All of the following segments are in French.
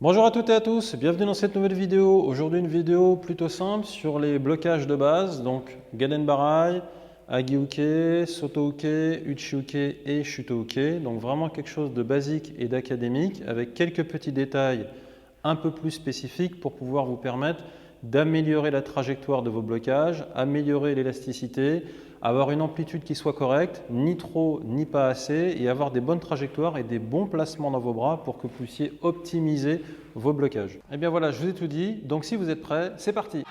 Bonjour à toutes et à tous, bienvenue dans cette nouvelle vidéo. Aujourd'hui une vidéo plutôt simple sur les blocages de base, donc Gaden Barai, Agi-uke, Soto-uke, Uchi-uke et Shuto-uke. Donc vraiment quelque chose de basique et d'académique avec quelques petits détails un peu plus spécifiques pour pouvoir vous permettre d'améliorer la trajectoire de vos blocages, améliorer l'élasticité, avoir une amplitude qui soit correcte, ni trop ni pas assez, et avoir des bonnes trajectoires et des bons placements dans vos bras pour que vous puissiez optimiser vos blocages. Et bien voilà, je vous ai tout dit, donc si vous êtes prêts, c'est parti!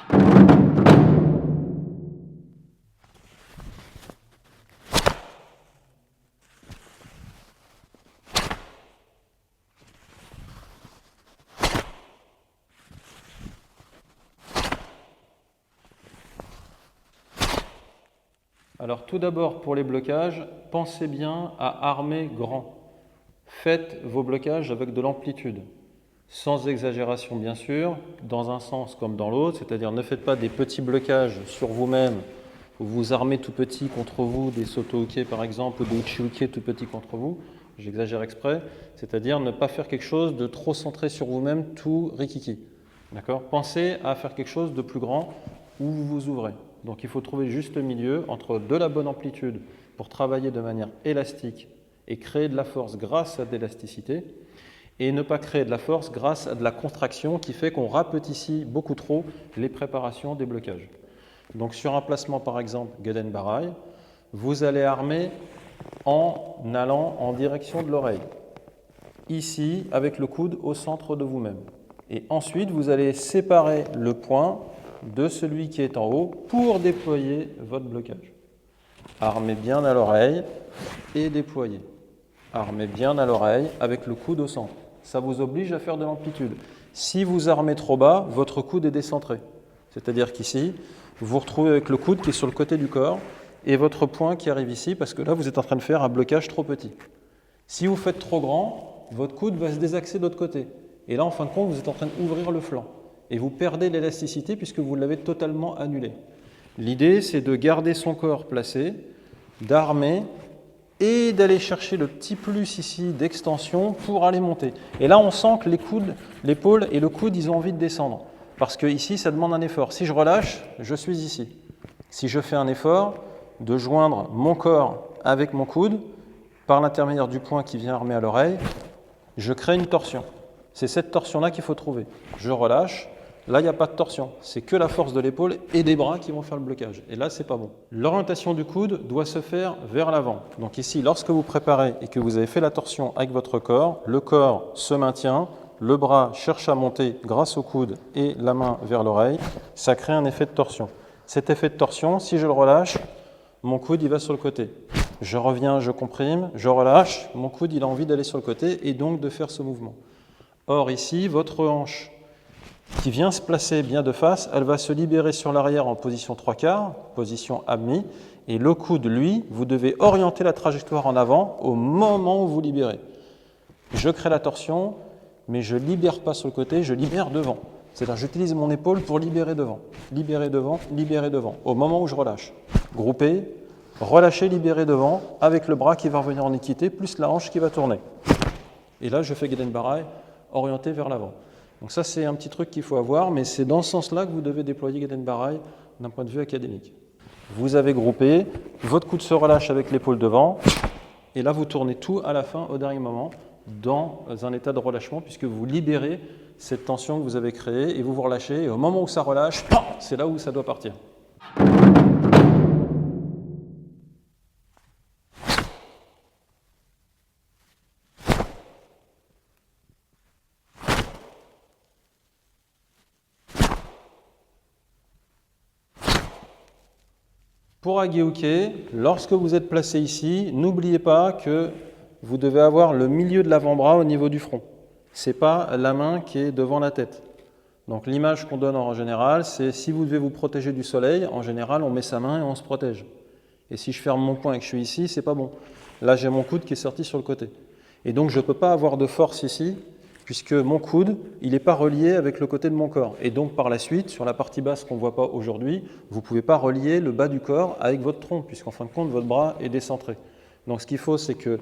Alors tout d'abord pour les blocages, pensez bien à armer grand. Faites vos blocages avec de l'amplitude, sans exagération bien sûr, dans un sens comme dans l'autre, c'est-à-dire ne faites pas des petits blocages sur vous-même, où vous armez tout petit contre vous, des Soto-uke par exemple, ou des Uchi-uke tout petit contre vous, j'exagère exprès, c'est-à-dire ne pas faire quelque chose de trop centré sur vous-même, tout rikiki. D'accord ? Pensez à faire quelque chose de plus grand, où vous vous ouvrez. Donc il faut trouver juste le milieu entre de la bonne amplitude pour travailler de manière élastique et créer de la force grâce à de l'élasticité, et ne pas créer de la force grâce à de la contraction qui fait qu'on rapetissit beaucoup trop les préparations des blocages. Donc sur un placement par exemple Gaden Barai, vous allez armer en allant en direction de l'oreille, ici avec le coude au centre de vous-même. Et ensuite vous allez séparer le poing de celui qui est en haut pour déployer votre blocage. Armez bien à l'oreille et déployez. Armez bien à l'oreille avec le coude au centre. Ça vous oblige à faire de l'amplitude. Si vous armez trop bas, votre coude est décentré. C'est-à-dire qu'ici, vous vous retrouvez avec le coude qui est sur le côté du corps et votre poing qui arrive ici parce que là, vous êtes en train de faire un blocage trop petit. Si vous faites trop grand, votre coude va se désaxer de l'autre côté. Et là, en fin de compte, vous êtes en train d'ouvrir le flanc. Et vous perdez l'élasticité puisque vous l'avez totalement annulé. L'idée, c'est de garder son corps placé, d'armer et d'aller chercher le petit plus ici d'extension pour aller monter. Et là, on sent que les coudes, l'épaule et le coude, ils ont envie de descendre. Parce que ici, ça demande un effort. Si je relâche, je suis ici. Si je fais un effort de joindre mon corps avec mon coude, par l'intermédiaire du poing qui vient armer à l'oreille, je crée une torsion. C'est cette torsion-là qu'il faut trouver. Je relâche. Là, il n'y a pas de torsion. C'est que la force de l'épaule et des bras qui vont faire le blocage. Et là, c'est pas bon. L'orientation du coude doit se faire vers l'avant. Donc ici, lorsque vous préparez et que vous avez fait la torsion avec votre corps, le corps se maintient, le bras cherche à monter grâce au coude et la main vers l'oreille. Ça crée un effet de torsion. Cet effet de torsion, si je le relâche, mon coude, il va sur le côté. Je reviens, je comprime, je relâche, mon coude, il a envie d'aller sur le côté et donc de faire ce mouvement. Or ici, votre hanche qui vient se placer bien de face, elle va se libérer sur l'arrière en position 3/4, position abmis, et le coude, lui, vous devez orienter la trajectoire en avant au moment où vous libérez. Je crée la torsion, mais je ne libère pas sur le côté, je libère devant. C'est-à-dire j'utilise mon épaule pour libérer devant, au moment où je relâche. Grouper, relâcher, libérer devant, avec le bras qui va revenir en équité, plus la hanche qui va tourner. Et là, je fais Gaden Barai, orienté vers l'avant. Donc ça, c'est un petit truc qu'il faut avoir, mais c'est dans ce sens-là que vous devez déployer Gaden Barai d'un point de vue académique. Vous avez groupé, votre coude se relâche avec l'épaule devant, et là, vous tournez tout à la fin, au dernier moment, dans un état de relâchement, puisque vous libérez cette tension que vous avez créée, et vous vous relâchez, et au moment où ça relâche, c'est là où ça doit partir. Pour Agi-uke, lorsque vous êtes placé ici, n'oubliez pas que vous devez avoir le milieu de l'avant-bras au niveau du front. Ce n'est pas la main qui est devant la tête. Donc l'image qu'on donne en général, c'est si vous devez vous protéger du soleil, en général on met sa main et on se protège. Et si je ferme mon poing et que je suis ici, c'est pas bon. Là j'ai mon coude qui est sorti sur le côté. Et donc je ne peux pas avoir de force ici, puisque mon coude, il n'est pas relié avec le côté de mon corps. Et donc par la suite, sur la partie basse qu'on ne voit pas aujourd'hui, vous ne pouvez pas relier le bas du corps avec votre tronc, puisqu'en fin de compte, votre bras est décentré. Donc ce qu'il faut, c'est que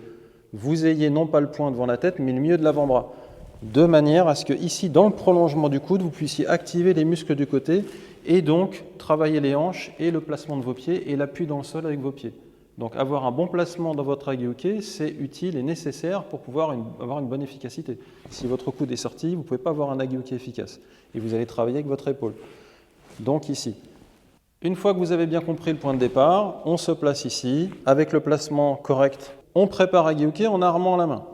vous ayez non pas le poing devant la tête, mais le milieu de l'avant-bras. de manière à ce que ici, dans le prolongement du coude, vous puissiez activer les muscles du côté et donc travailler les hanches et le placement de vos pieds et l'appui dans le sol avec vos pieds. Donc avoir un bon placement dans votre agi-uke, c'est utile et nécessaire pour pouvoir avoir une bonne efficacité. Si votre coude est sorti, vous ne pouvez pas avoir un agi-uke efficace et vous allez travailler avec votre épaule. Donc ici. Une fois que vous avez bien compris le point de départ, on se place ici avec le placement correct. On prépare agi-uke en armant la main.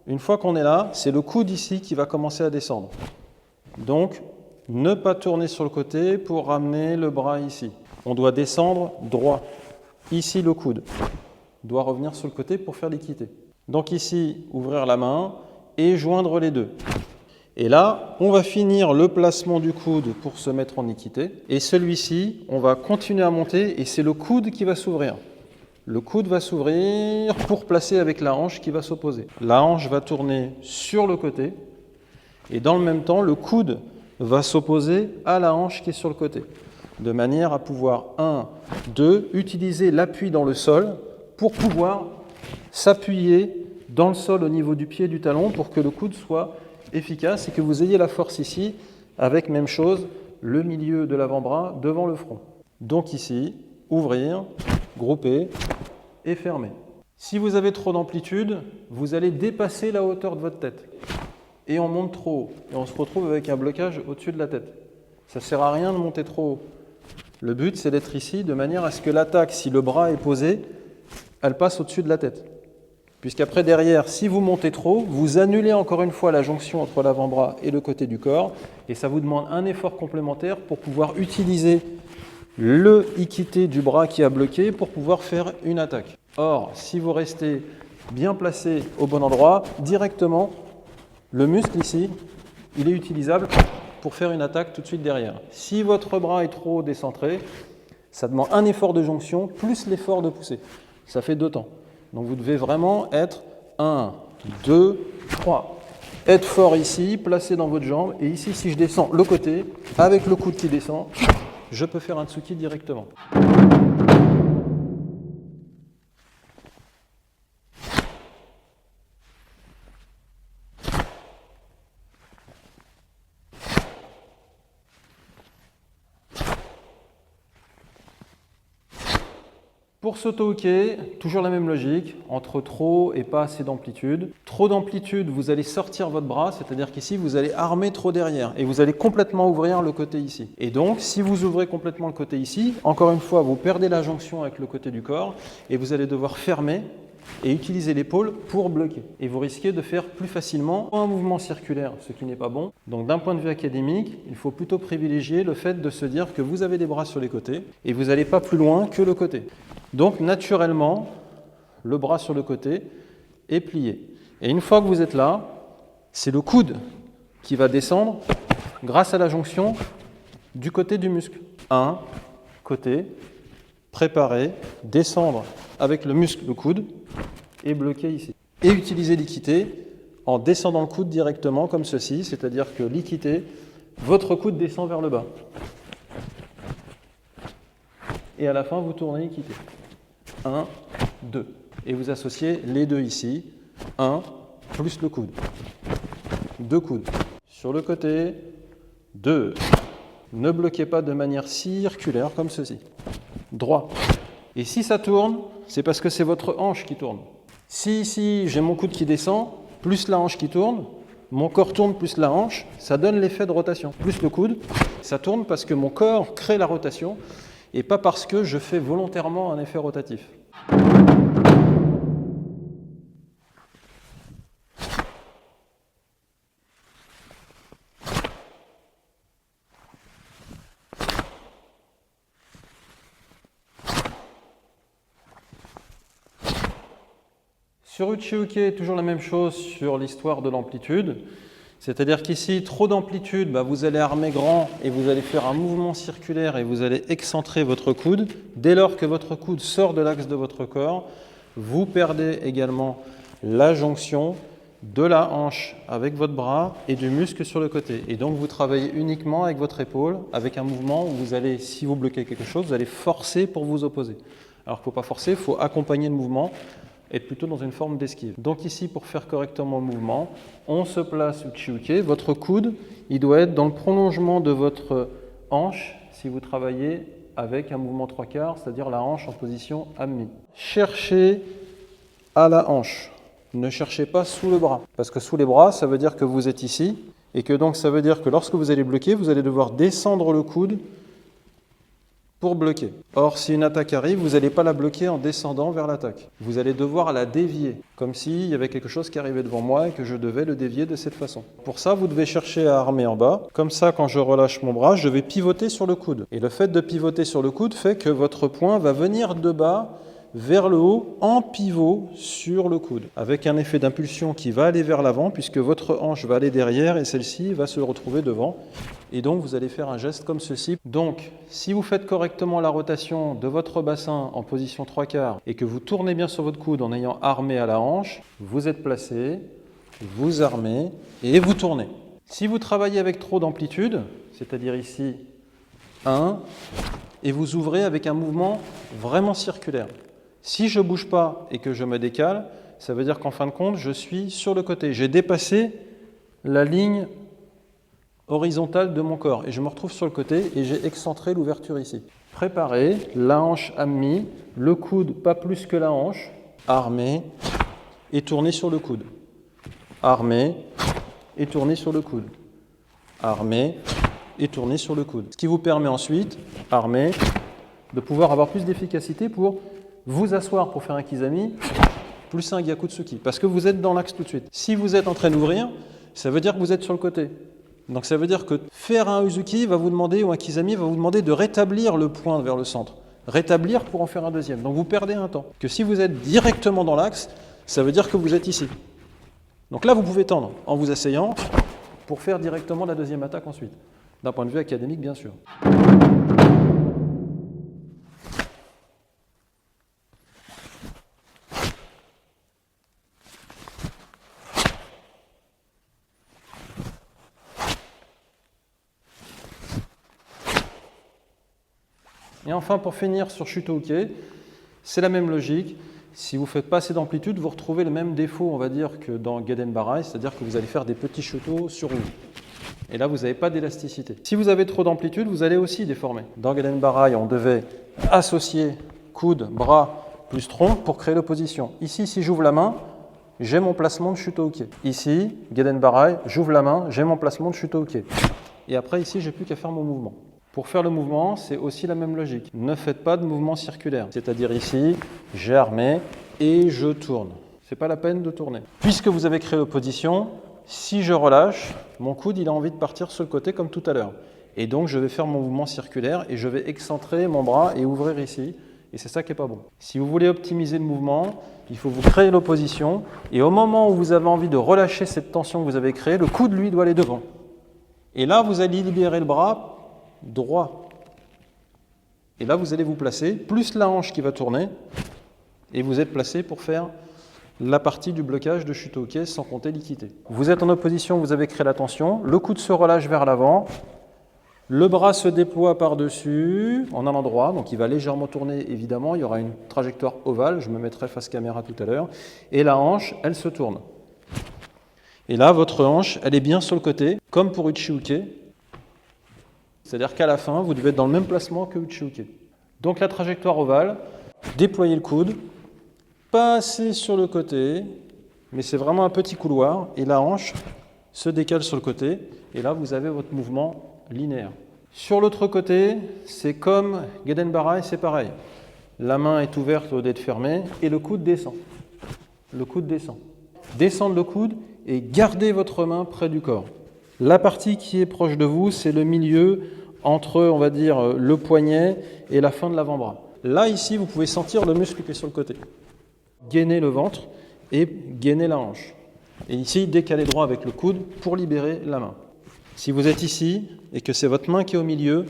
Une fois qu'on est là, c'est le coude ici qui va commencer à descendre. Donc, ne pas tourner sur le côté pour ramener le bras ici. On doit descendre droit. Ici, le coude doit revenir sur le côté pour faire l'équité. Donc ici, ouvrir la main et joindre les deux. Et là, on va finir le placement du coude pour se mettre en équité. Et celui-ci, on va continuer à monter et c'est le coude qui va s'ouvrir. Le coude va s'ouvrir pour placer avec la hanche qui va s'opposer. La hanche va tourner sur le côté et dans le même temps, le coude va s'opposer à la hanche qui est sur le côté. De manière à pouvoir, 1, 2, utiliser l'appui dans le sol pour pouvoir s'appuyer dans le sol au niveau du pied et du talon pour que le coude soit efficace et que vous ayez la force ici avec, même chose, le milieu de l'avant-bras devant le front. Donc ici, ouvrir, grouper et fermer. Si vous avez trop d'amplitude, vous allez dépasser la hauteur de votre tête. Et on monte trop haut. Et on se retrouve avec un blocage au-dessus de la tête. Ça ne sert à rien de monter trop haut. Le but, c'est d'être ici de manière à ce que l'attaque, si le bras est posé, elle passe au-dessus de la tête. Puisqu'après, derrière, si vous montez trop, vous annulez encore une fois la jonction entre l'avant-bras et le côté du corps. Et ça vous demande un effort complémentaire pour pouvoir utiliser le ikité du bras qui a bloqué pour pouvoir faire une attaque. Or, si vous restez bien placé au bon endroit, directement, le muscle ici, il est utilisable pour faire une attaque tout de suite derrière. Si votre bras est trop décentré, ça demande un effort de jonction plus l'effort de pousser. Ça fait 2 temps. Donc vous devez vraiment être 1, 2, 3. Être fort ici, placé dans votre jambe. Et ici, si je descends le côté, avec le coude qui descend, je peux faire un tsuki directement. Pour s'auto-hooker, toujours la même logique, entre trop et pas assez d'amplitude. Trop d'amplitude, vous allez sortir votre bras, c'est-à-dire qu'ici, vous allez armer trop derrière et vous allez complètement ouvrir le côté ici. Et donc, si vous ouvrez complètement le côté ici, encore une fois, vous perdez la jonction avec le côté du corps et vous allez devoir fermer et utiliser l'épaule pour bloquer. Et vous risquez de faire plus facilement un mouvement circulaire, ce qui n'est pas bon. Donc d'un point de vue académique, il faut plutôt privilégier le fait de se dire que vous avez des bras sur les côtés et vous n'allez pas plus loin que le côté. Donc naturellement, le bras sur le côté est plié. Et une fois que vous êtes là, c'est le coude qui va descendre grâce à la jonction du côté du muscle. 1, côté, préparer, descendre avec le muscle, le coude, et bloquer ici. Et utiliser l'équité en descendant le coude directement comme ceci, c'est-à-dire que l'équité, votre coude descend vers le bas. Et à la fin, vous tournez équité. 1, 2. Et vous associez les deux ici. 1 plus le coude. 2 coudes. Sur le côté. 2. Ne bloquez pas de manière circulaire comme ceci. Droit. Et si ça tourne, c'est parce que c'est votre hanche qui tourne. Si ici, j'ai mon coude qui descend, plus la hanche qui tourne, mon corps tourne plus la hanche, ça donne l'effet de rotation. Plus le coude, ça tourne parce que mon corps crée la rotation et pas parce que je fais volontairement un effet rotatif. Sur Uchi-uke, toujours la même chose sur l'histoire de l'amplitude. C'est-à-dire qu'ici, trop d'amplitude, vous allez armer grand et vous allez faire un mouvement circulaire et vous allez excentrer votre coude. Dès lors que votre coude sort de l'axe de votre corps, vous perdez également la jonction de la hanche avec votre bras et du muscle sur le côté. Et donc, vous travaillez uniquement avec votre épaule, avec un mouvement où vous allez, si vous bloquez quelque chose, vous allez forcer pour vous opposer. Alors qu'il ne faut pas forcer, il faut accompagner le mouvement être plutôt dans une forme d'esquive. Donc ici, pour faire correctement le mouvement, on se place uchi-uke. Votre coude, il doit être dans le prolongement de votre hanche si vous travaillez avec un mouvement 3/4, c'est-à-dire la hanche en position ammi. Cherchez à la hanche. Ne cherchez pas sous le bras, parce que sous les bras, ça veut dire que vous êtes ici, et que donc ça veut dire que lorsque vous allez bloquer, vous allez devoir descendre le coude pour bloquer. Or, si une attaque arrive, vous n'allez pas la bloquer en descendant vers l'attaque. Vous allez devoir la dévier, comme s'il y avait quelque chose qui arrivait devant moi et que je devais le dévier de cette façon. Pour ça, vous devez chercher à armer en bas. Comme ça, quand je relâche mon bras, je vais pivoter sur le coude. Et le fait de pivoter sur le coude fait que votre poing va venir de bas vers le haut en pivot sur le coude, avec un effet d'impulsion qui va aller vers l'avant puisque votre hanche va aller derrière et celle-ci va se retrouver devant. Et donc vous allez faire un geste comme ceci. Donc si vous faites correctement la rotation de votre bassin en position 3/4 et que vous tournez bien sur votre coude en ayant armé à la hanche, vous êtes placé, vous armez et vous tournez. Si vous travaillez avec trop d'amplitude, c'est-à-dire ici 1, et vous ouvrez avec un mouvement vraiment circulaire. Si je ne bouge pas et que je me décale, ça veut dire qu'en fin de compte, je suis sur le côté. J'ai dépassé la ligne horizontale de mon corps et je me retrouve sur le côté et j'ai excentré l'ouverture ici. Préparez, la hanche amie, le coude pas plus que la hanche, armé et tourné sur le coude. Armé et tourné sur le coude. Armé et tourné sur le coude. Ce qui vous permet ensuite, armé, de pouvoir avoir plus d'efficacité pour vous asseoir pour faire un kizami, plus un gyakutsuki, parce que vous êtes dans l'axe tout de suite. Si vous êtes en train d'ouvrir, ça veut dire que vous êtes sur le côté. Donc ça veut dire que faire un uzuki va vous demander, ou un kizami va vous demander de rétablir le point vers le centre. Rétablir pour en faire un deuxième. Donc vous perdez un temps. Que si vous êtes directement dans l'axe, ça veut dire que vous êtes ici. Donc là, vous pouvez tendre en vous asseyant pour faire directement la deuxième attaque ensuite. D'un point de vue académique, bien sûr. Et enfin, pour finir sur Shuto-uke, c'est la même logique. Si vous ne faites pas assez d'amplitude, vous retrouvez le même défaut, on va dire, que dans Gedenbarai, c'est-à-dire que vous allez faire des petits shuto sur vous. Et là, vous n'avez pas d'élasticité. Si vous avez trop d'amplitude, vous allez aussi déformer. Dans Gedenbarai, on devait associer coude, bras plus tronc pour créer l'opposition. Ici, si j'ouvre la main, j'ai mon placement de Shuto-uke. Ici, Gedenbarai, j'ouvre la main, j'ai mon placement de Shuto-uke. Et après, ici, j'ai plus qu'à faire mon mouvement. Pour faire le mouvement, c'est aussi la même logique. Ne faites pas de mouvement circulaire. C'est-à-dire ici, j'ai armé et je tourne. Ce n'est pas la peine de tourner. Puisque vous avez créé l'opposition, si je relâche, mon coude il a envie de partir sur le côté comme tout à l'heure. Et donc je vais faire mon mouvement circulaire et je vais excentrer mon bras et ouvrir ici. Et c'est ça qui n'est pas bon. Si vous voulez optimiser le mouvement, il faut vous créer l'opposition. Et au moment où vous avez envie de relâcher cette tension que vous avez créée, le coude, lui, doit aller devant. Et là, vous allez libérer le bras droit. Et là, vous allez vous placer, plus la hanche qui va tourner, et vous êtes placé pour faire la partie du blocage de Shuto-uke sans compter l'ikité. Vous êtes en opposition, vous avez créé la tension, le coude se relâche vers l'avant, le bras se déploie par-dessus en allant droit, donc il va légèrement tourner évidemment, il y aura une trajectoire ovale, je me mettrai face caméra tout à l'heure, et la hanche, elle se tourne. Et là, votre hanche, elle est bien sur le côté, comme pour Uchi-uke. C'est-à-dire qu'à la fin, vous devez être dans le même placement que Uchi-uke. Donc la trajectoire ovale, déployez le coude, passez sur le côté, mais c'est vraiment un petit couloir, et la hanche se décale sur le côté, et là vous avez votre mouvement linéaire. Sur l'autre côté, c'est comme Gedenbarai, c'est pareil. La main est ouverte au lieu d'être fermée, et le coude descend. Le coude descend. Descendre le coude et gardez votre main près du corps. La partie qui est proche de vous, c'est le milieu entre, on va dire, le poignet et la fin de l'avant-bras. Là, ici, vous pouvez sentir le muscle qui est sur le côté. Gainez le ventre et gainez la hanche. Et ici, décalez droit avec le coude pour libérer la main. Si vous êtes ici et que c'est votre main qui est au milieu,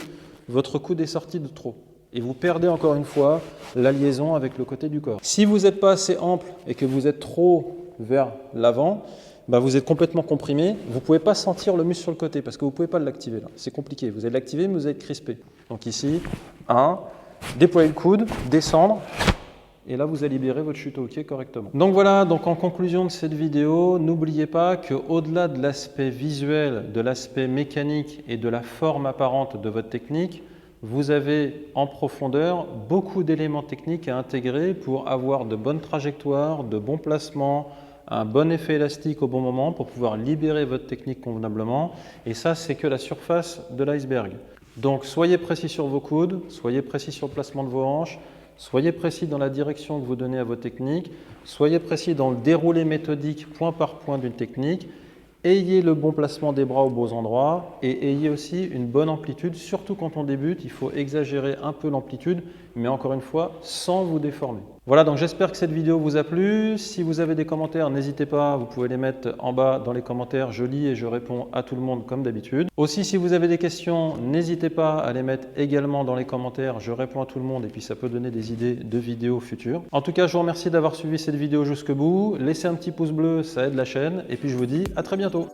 votre coude est sorti de trop. Et vous perdez encore une fois la liaison avec le côté du corps. Si vous n'êtes pas assez ample et que vous êtes trop vers l'avant, vous êtes complètement comprimé, vous ne pouvez pas sentir le muscle sur le côté parce que vous ne pouvez pas l'activer là. C'est compliqué, vous allez l'activer mais vous allez être crispé. Donc ici, 1, déployer le coude, descendre et là vous allez libérer votre chute au pied correctement. Donc voilà, donc en conclusion de cette vidéo, n'oubliez pas qu'au-delà de l'aspect visuel, de l'aspect mécanique et de la forme apparente de votre technique, vous avez en profondeur beaucoup d'éléments techniques à intégrer pour avoir de bonnes trajectoires, de bons placements, un bon effet élastique au bon moment pour pouvoir libérer votre technique convenablement. Et ça, c'est que la surface de l'iceberg. Donc, soyez précis sur vos coudes, soyez précis sur le placement de vos hanches, soyez précis dans la direction que vous donnez à votre technique, soyez précis dans le déroulé méthodique point par point d'une technique. Ayez le bon placement des bras aux beaux endroits et ayez aussi une bonne amplitude, surtout quand on débute, il faut exagérer un peu l'amplitude, mais encore une fois, sans vous déformer. Voilà, donc j'espère que cette vidéo vous a plu. Si vous avez des commentaires, n'hésitez pas, vous pouvez les mettre en bas dans les commentaires, je lis et je réponds à tout le monde comme d'habitude. Aussi, si vous avez des questions, n'hésitez pas à les mettre également dans les commentaires, je réponds à tout le monde et puis ça peut donner des idées de vidéos futures. En tout cas, je vous remercie d'avoir suivi cette vidéo jusqu'au bout. Laissez un petit pouce bleu, ça aide la chaîne et puis je vous dis à très bientôt.